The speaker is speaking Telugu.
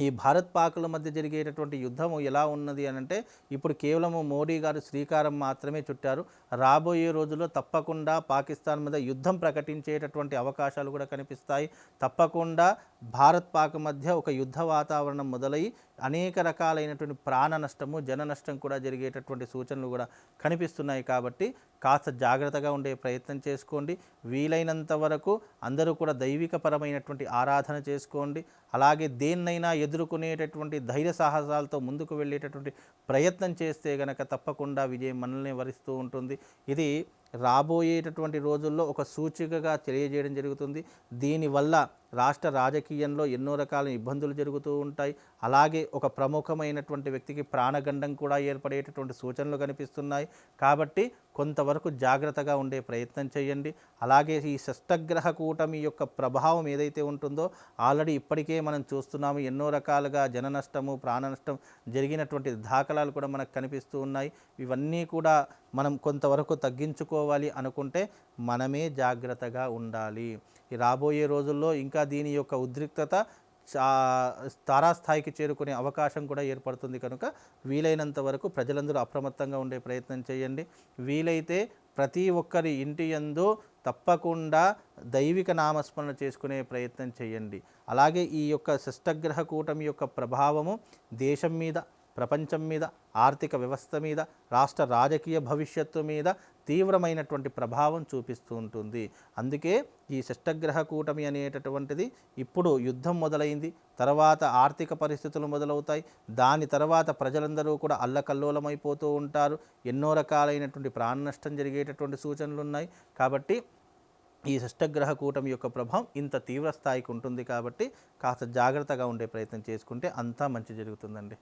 ఈ భారత్ పాకుల మధ్య జరిగేటటువంటి యుద్ధము ఎలా ఉన్నది అనంటే ఇప్పుడు కేవలము మోడీ గారు శ్రీకారం మాత్రమే చుట్టారు. రాబోయే రోజుల్లో తప్పకుండా పాకిస్తాన్ మీద యుద్ధం ప్రకటించేటటువంటి అవకాశాలు కూడా కనిపిస్తాయి. తప్పకుండా భారత్ పాక్ మధ్య ఒక యుద్ధ వాతావరణం మొదలై అనేక రకాలైనటువంటి ప్రాణ నష్టము, జన నష్టం కూడా జరిగేటటువంటి సూచనలు కూడా కనిపిస్తున్నాయి. కాబట్టి కాస్త జాగ్రత్తగా ఉండే ప్రయత్నం చేసుకోండి. వీలైనంత వరకు అందరూ కూడా దైవికపరమైనటువంటి ఆరాధన చేసుకోండి. అలాగే దేన్నైనా ఎదుర్కొనేటటువంటి ధైర్య సాహసాలతో ముందుకు వెళ్ళేటటువంటి ప్రయత్నం చేస్తే గనక తప్పకుండా విజయం మనల్ని వరిస్తూ ఉంటుంది. ఇది రాబోయేటటువంటి రోజుల్లో ఒక సూచికగా తెలియజేయడం జరుగుతుంది. దీనివల్ల రాష్ట్ర రాజకీయంలో ఎన్నో రకాల ఇబ్బందులు జరుగుతూ ఉంటాయి. అలాగే ఒక ప్రముఖమైనటువంటి వ్యక్తికి ప్రాణగండం కూడా ఏర్పడేటటువంటి సూచనలు కనిపిస్తున్నాయి. కాబట్టి కొంతవరకు జాగ్రత్తగా ఉండే ప్రయత్నం చేయండి. అలాగే ఈ షష్టగ్రహ కూటమి యొక్క ప్రభావం ఏదైతే ఉంటుందో ఆల్రెడీ ఇప్పటికే మనం చూస్తున్నాము. ఎన్నో రకాలుగా జన నష్టము, ప్రాణ నష్టం జరిగినటువంటి దాఖలాలు కూడా మనకు కనిపిస్తూ ఉన్నాయి. ఇవన్నీ కూడా మనం కొంతవరకు తగ్గించుకోవాలి అనుకుంటే మనమే జాగ్రత్తగా ఉండాలి. ఈ రాబోయే రోజుల్లో ఇంకా దీని యొక్క ఉద్రిక్తత తారాస్థాయికి చేరుకునే అవకాశం కూడా ఏర్పడుతుంది. కనుక వీలైనంత వరకు ప్రజలందరూ అప్రమత్తంగా ఉండే ప్రయత్నం చేయండి. వీలైతే ప్రతి ఒక్కరి ఇంటి యందు తప్పకుండా దైవిక నామస్మరణ చేసుకునే ప్రయత్నం చేయండి. అలాగే ఈ యొక్క షష్టగ్రహ కూటమి యొక్క ప్రభావము దేశం మీద, ప్రపంచం మీద, ఆర్థిక వ్యవస్థ మీద, రాష్ట్ర రాజకీయ భవిష్యత్తు మీద తీవ్రమైనటువంటి ప్రభావం చూపిస్తూ ఉంటుంది. అందుకే ఈ షష్టగ్రహ కూటమి అనేటటువంటిది ఇప్పుడు యుద్ధం మొదలైంది, తర్వాత ఆర్థిక పరిస్థితులు మొదలవుతాయి. దాని తర్వాత ప్రజలందరూ కూడా అల్లకల్లోలమైపోతూ ఉంటారు. ఎన్నో రకాలైనటువంటి ప్రాణ నష్టం జరిగేటటువంటి సూచనలు ఉన్నాయి. కాబట్టి ఈ షష్టగ్రహ కూటమి యొక్క ప్రభావం ఇంత తీవ్ర స్థాయికి ఉంటుంది. కాబట్టి కాస్త జాగ్రత్తగా ఉండే ప్రయత్నం చేసుకుంటే అంతా మంచి జరుగుతుందండి.